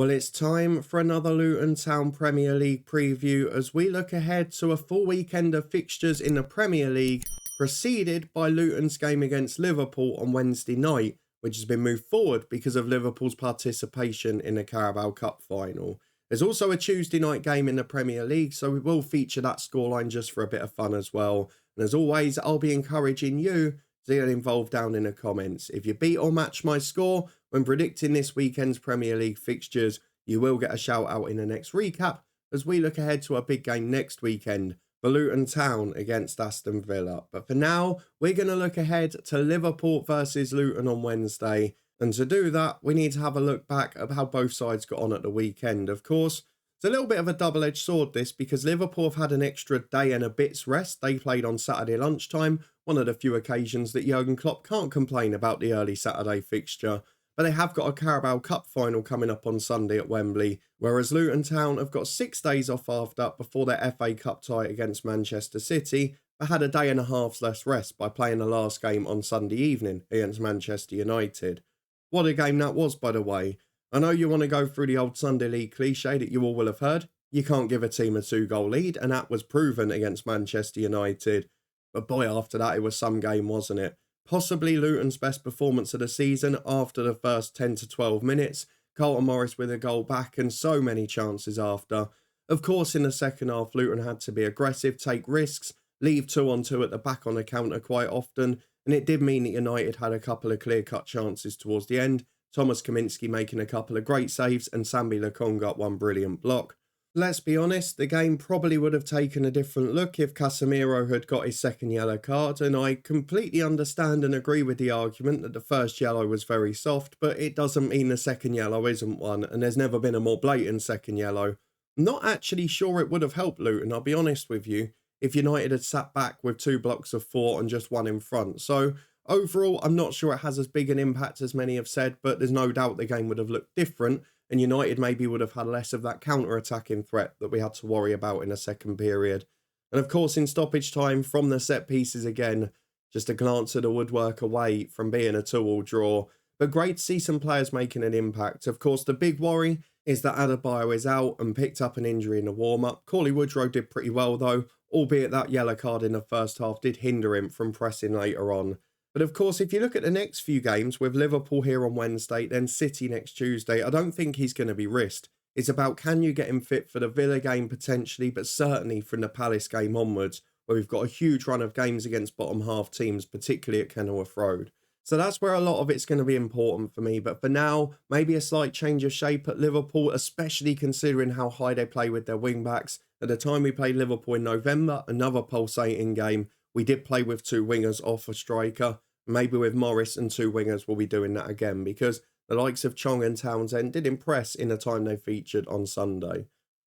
Well, it's time for another Luton Town Premier League preview as we look ahead to a full weekend of fixtures in the Premier League, preceded by Luton's game against Liverpool on Wednesday night, which has been moved forward because of Liverpool's participation in the Carabao Cup final. There's also a Tuesday night game in the Premier League, so we will feature that scoreline just for a bit of fun as well. And as always, I'll be encouraging you to get involved down in the comments. If you beat or match my score when predicting this weekend's Premier League fixtures, you will get a shout out in the next recap as we look ahead to a big game next weekend for Luton Town against Aston Villa. But for now, we're going to look ahead to Liverpool versus Luton on Wednesday. And to do that, we need to have a look back at how both sides got on at the weekend. Of course, it's a little bit of a double-edged sword this, because Liverpool have had an extra day and a bit's rest. They played on Saturday lunchtime, one of the few occasions that Jurgen Klopp can't complain about the early Saturday fixture. But they have got a Carabao Cup final coming up on Sunday at Wembley, whereas Luton Town have got 6 days off after before their FA Cup tie against Manchester City, but had a day and a half's less rest by playing the last game on Sunday evening against Manchester United. What a game that was, by the way. I know you want to go through the old Sunday League cliche that you all will have heard. You can't give a team a 2-goal lead, and that was proven against Manchester United. But boy, after that, it was some game, wasn't it? Possibly Luton's best performance of the season after the first 10 to 12 minutes. Carlton Morris with a goal back and so many chances after. Of course, in the second half, Luton had to be aggressive, take risks, leave 2-on-2 at the back on the counter quite often. And it did mean that United had a couple of clear-cut chances towards the end. Thomas Kaminski making a couple of great saves and Sambi Lokong got one brilliant block. Let's be honest, the game probably would have taken a different look if Casemiro had got his second yellow card, and I completely understand and agree with the argument that the first yellow was very soft, but it doesn't mean the second yellow isn't one, and there's never been a more blatant second yellow. I'm not actually sure it would have helped Luton, I'll be honest with you, if United had sat back with 2 blocks of 4 and just one in front. So overall, I'm not sure it has as big an impact as many have said, but there's no doubt the game would have looked different, and United maybe would have had less of that counter-attacking threat that we had to worry about in the second period. And of course, in stoppage time, from the set pieces again, just a glance at the woodwork away from being a 2-all draw. But great to see some players making an impact. Of course, the big worry is that Adebayo is out and picked up an injury in the warm-up. Cauley Woodrow did pretty well though, albeit that yellow card in the first half did hinder him from pressing later on. But of course, if you look at the next few games, with Liverpool here on Wednesday, then City next Tuesday, I don't think he's going to be risked. It's about, can you get him fit for the Villa game potentially, but certainly from the Palace game onwards, where we've got a huge run of games against bottom half teams, particularly at Kenilworth Road. So that's where a lot of it's going to be important for me. But for now, maybe a slight change of shape at Liverpool, especially considering how high they play with their wing-backs. At the time we played Liverpool in November, another pulsating game, we did play with 2 wingers off a striker. Maybe with Morris and 2 wingers we'll be doing that again, because the likes of Chong and Townsend did impress in the time they featured on Sunday.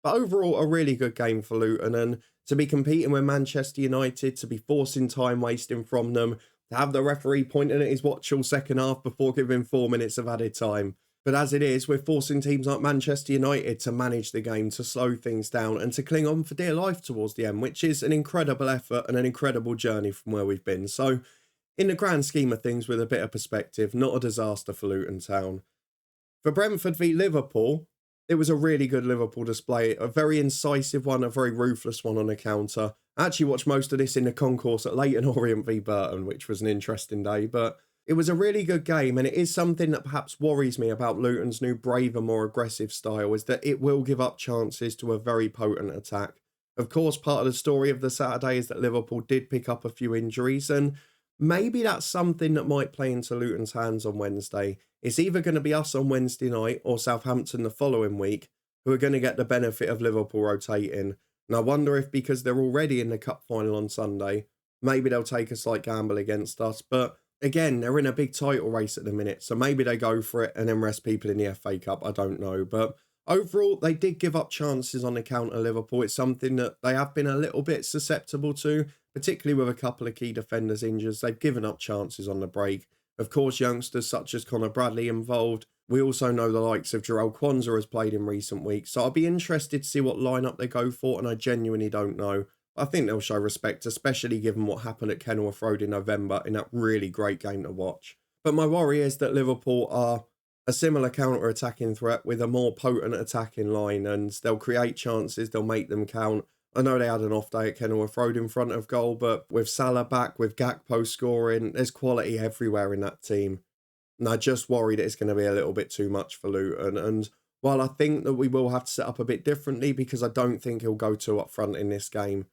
But overall, a really good game for Luton, and to be competing with Manchester United, to be forcing time wasting from them, to have the referee pointing at his watch all second half before giving 4 minutes of added time. But as it is, we're forcing teams like Manchester United to manage the game, to slow things down and to cling on for dear life towards the end, which is an incredible effort and an incredible journey from where we've been. So in the grand scheme of things, with a bit of perspective, not a disaster for Luton Town. For Brentford v Liverpool, it was a really good Liverpool display, a very incisive one, a very ruthless one on the counter. I actually watched most of this in the concourse at Leyton Orient v Burton, which was an interesting day, but it was a really good game, and it is something that perhaps worries me about Luton's new braver, more aggressive style, is that it will give up chances to a very potent attack. Of course, part of the story of the Saturday is that Liverpool did pick up a few injuries, and maybe that's something that might play into Luton's hands on Wednesday. It's either going to be us on Wednesday night or Southampton the following week who are going to get the benefit of Liverpool rotating. And I wonder if, because they're already in the cup final on Sunday, maybe they'll take a slight gamble against us. But again, they're in a big title race at the minute, so maybe they go for it and then rest people in the FA Cup. I don't know. But overall, they did give up chances on the counter, Liverpool. It's something that they have been a little bit susceptible to, particularly with a couple of key defenders injured. They've given up chances on the break. Of course, youngsters such as Connor Bradley involved. We also know the likes of Jarell Quansah has played in recent weeks. So I'll be interested to see what lineup they go for, and I genuinely don't know. I think they'll show respect, especially given what happened at Kenilworth Road in November in that really great game to watch. But my worry is that Liverpool are a similar counter-attacking threat with a more potent attacking line, and they'll create chances, they'll make them count. I know they had an off day at Kenilworth Road in front of goal, but with Salah back, with Gakpo scoring, there's quality everywhere in that team. And I just worry that it's going to be a little bit too much for Luton. And while I think that we will have to set up a bit differently, because I don't think he'll go two up front in this game,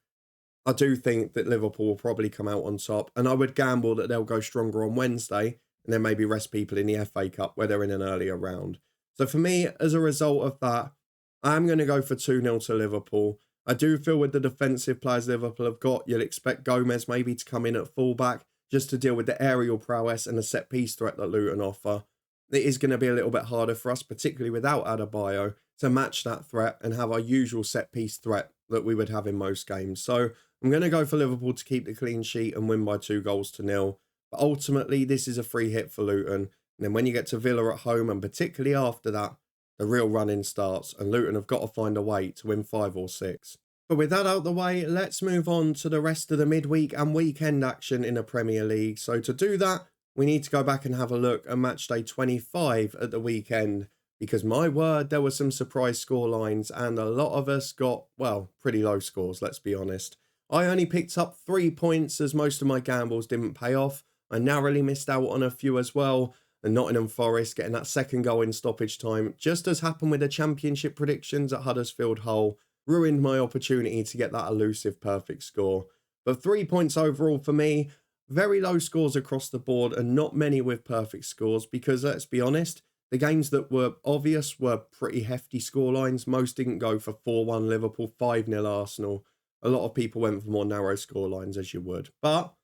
I do think that Liverpool will probably come out on top. And I would gamble that they'll go stronger on Wednesday and then maybe rest people in the FA Cup where they're in an earlier round. So for me, as a result of that, I'm going to go for 2-0 to Liverpool. I do feel with the defensive players Liverpool have got, you'll expect Gomez maybe to come in at fullback just to deal with the aerial prowess and the set-piece threat that Luton offer. It is going to be a little bit harder for us, particularly without Adebayo, to match that threat and have our usual set-piece threat that we would have in most games. So I'm going to go for Liverpool to keep the clean sheet and win by 2-0. But ultimately, this is a free hit for Luton. And then when you get to Villa at home, and particularly after that, the real run-in starts, and Luton have got to find a way to win 5 or 6. But with that out the way, let's move on to the rest of the midweek and weekend action in the Premier League. So to do that, we need to go back and have a look at matchday 25 at the weekend, because my word, there were some surprise score lines and a lot of us got, well, pretty low scores, let's be honest. I only picked up 3 points as most of my gambles didn't pay off. I narrowly missed out on a few as well. And Nottingham Forest getting that second goal in stoppage time, just as happened with the championship predictions at Huddersfield Hull, ruined my opportunity to get that elusive perfect score. But 3 points overall for me. Very low scores across the board and not many with perfect scores, because let's be honest, the games that were obvious were pretty hefty scorelines. Most didn't go for 4-1 Liverpool, 5-0 Arsenal. A lot of people went for more narrow scorelines, as you would. But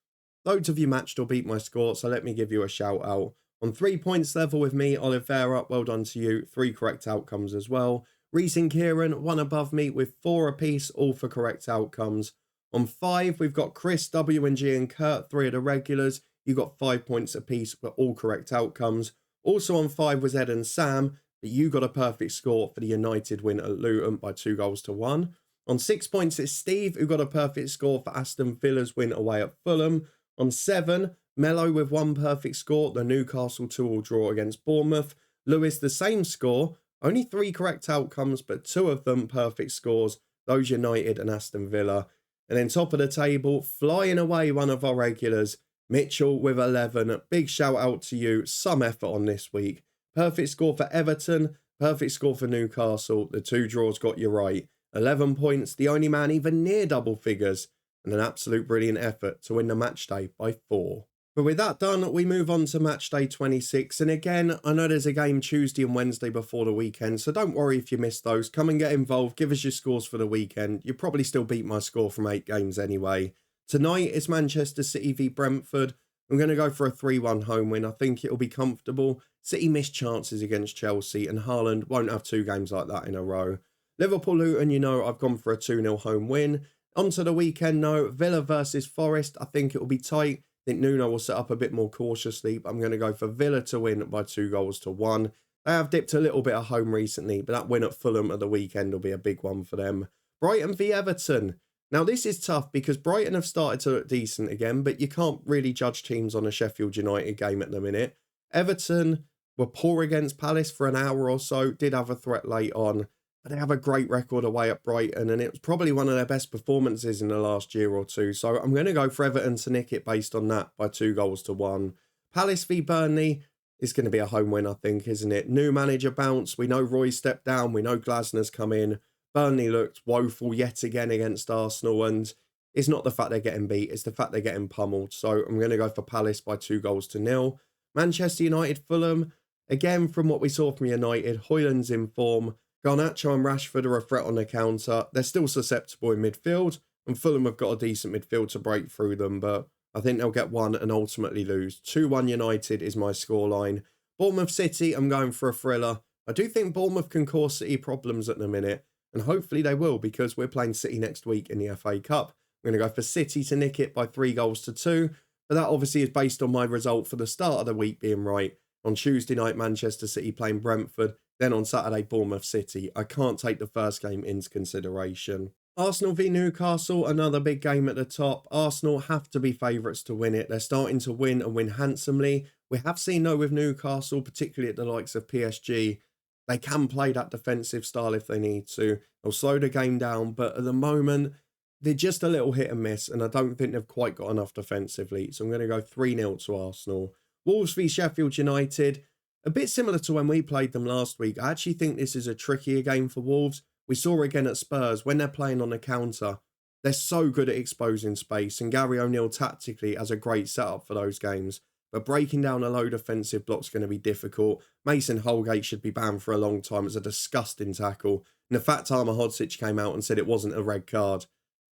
loads of you matched or beat my score, so let me give you a shout out. On 3 points level with me, Oliveira, well done to you. 3 correct outcomes as well. Reece and Kieran, 1 above me with 4 apiece, all for correct outcomes. On 5, we've got Chris, W&G and Kurt, 3 of the regulars. You got 5 points apiece for all correct outcomes. Also on 5 was Ed and Sam, but you got a perfect score for the United win at Luton by 2-1. On 6 points, it's Steve, who got a perfect score for Aston Villa's win away at Fulham. On 7, Mello with 1 perfect score, the Newcastle 2-2 draw against Bournemouth. Lewis, the same score, only 3 correct outcomes, but 2 of them perfect scores, those United and Aston Villa. And then top of the table, flying away one of our regulars, Mitchell with 11. Big shout out to you, some effort on this week. Perfect score for Everton, perfect score for Newcastle. The 2 draws got you right. 11 points, the only man even near double figures, and an absolute brilliant effort to win the match day by 4. But with that done, we move on to match day 26. And again, I know there's a game Tuesday and Wednesday before the weekend, so don't worry if you missed those. Come and get involved. Give us your scores for the weekend. You probably still beat my score from 8 games anyway. Tonight, it's Manchester City v Brentford. I'm going to go for a 3-1 home win. I think it'll be comfortable. City missed chances against Chelsea, and Haaland won't have 2 games like that in a row. Liverpool Luton, you know, I've gone for a 2-0 home win. On to the weekend, though. Villa versus Forest. I think it'll be tight. I think Nuno will set up a bit more cautiously, but I'm going to go for Villa to win by 2-1. They have dipped a little bit at home recently, but that win at Fulham at the weekend will be a big one for them. Brighton v Everton. Now, this is tough because Brighton have started to look decent again, but you can't really judge teams on a Sheffield United game at the minute. Everton were poor against Palace for an hour or so, did have a threat late on, but they have a great record away at Brighton, and it was probably one of their best performances in the last year or two. So I'm going to go for Everton to nick it based on that by 2-1. Palace v Burnley is going to be a home win, I think, isn't it? New manager bounce. We know Roy stepped down. We know Glasner's come in. Burnley looked woeful yet again against Arsenal, and it's not the fact they're getting beat, it's the fact they're getting pummeled. So I'm going to go for Palace by 2-0. Manchester United Fulham. Again, from what we saw from United, Højlund's in form. Garnacho and Rashford are a threat on the counter. They're still susceptible in midfield, and Fulham have got a decent midfield to break through them, but I think they'll get 1 and ultimately lose. 2-1 United is my scoreline. Bournemouth City, I'm going for a thriller. I do think Bournemouth can cause City problems at the minute, and hopefully they will, because we're playing City next week in the FA Cup. I'm going to go for City to nick it by 3-2, but that obviously is based on my result for the start of the week being right. On Tuesday night, Manchester City playing Brentford. Then on Saturday, Bournemouth City. I can't take the first game into consideration. Arsenal v Newcastle, another big game at the top. Arsenal have to be favourites to win it. They're starting to win and win handsomely. We have seen though with Newcastle, particularly at the likes of PSG, they can play that defensive style if they need to. They'll slow the game down, but at the moment, they're just a little hit and miss, and I don't think they've quite got enough defensively. So I'm going to go 3-0 to Arsenal. Wolves v Sheffield United, a bit similar to when we played them last week. I actually think this is a trickier game for Wolves. We saw again at Spurs, when they're playing on the counter, they're so good at exposing space, and Gary O'Neill tactically has a great setup for those games. But breaking down a low defensive block's going to be difficult. Mason Holgate should be banned for a long time. It's a disgusting tackle. And the fact Arma Hodzic came out and said it wasn't a red card.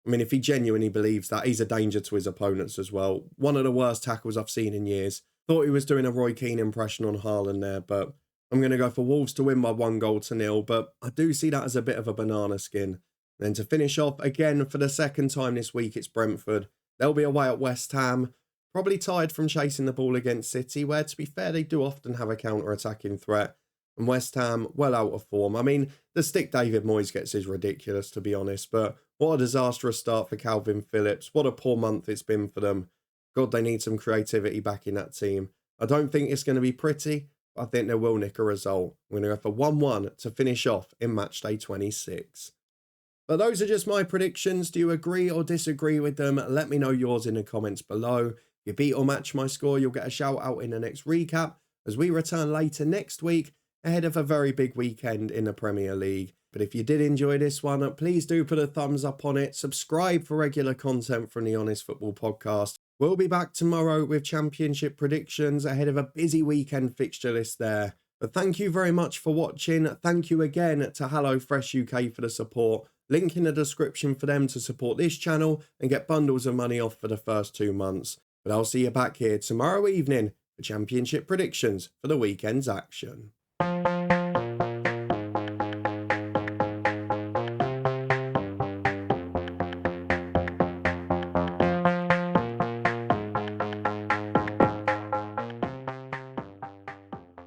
I mean, if he genuinely believes that, he's a danger to his opponents as well. One of the worst tackles I've seen in years. Thought he was doing a Roy Keane impression on Haaland there, but I'm going to go for Wolves to win by 1-0, but I do see that as a bit of a banana skin. Then to finish off, again, for the second time this week, it's Brentford. They'll be away at West Ham. Probably tired from chasing the ball against City, where, to be fair, they do often have a counter-attacking threat. And West Ham, well out of form. I mean, the stick David Moyes gets is ridiculous, to be honest, but what a disastrous start for Calvin Phillips. What a poor month it's been for them. God, they need some creativity back in that team. I don't think it's going to be pretty, but I think they will nick a result. I'm going to go for 1-1 to finish off in matchday 26. But those are just my predictions. Do you agree or disagree with them? Let me know yours in the comments below. If you beat or match my score, you'll get a shout out in the next recap as we return later next week ahead of a very big weekend in the Premier League. But if you did enjoy this one, please do put a thumbs up on it. Subscribe for regular content from the Honest Football Podcast. We'll be back tomorrow with championship predictions ahead of a busy weekend fixture list there. But thank you very much for watching. Thank you again to HelloFresh UK for the support. Link in the description for them to support this channel and get bundles of money off for the first 2 months. But I'll see you back here tomorrow evening for championship predictions for the weekend's action.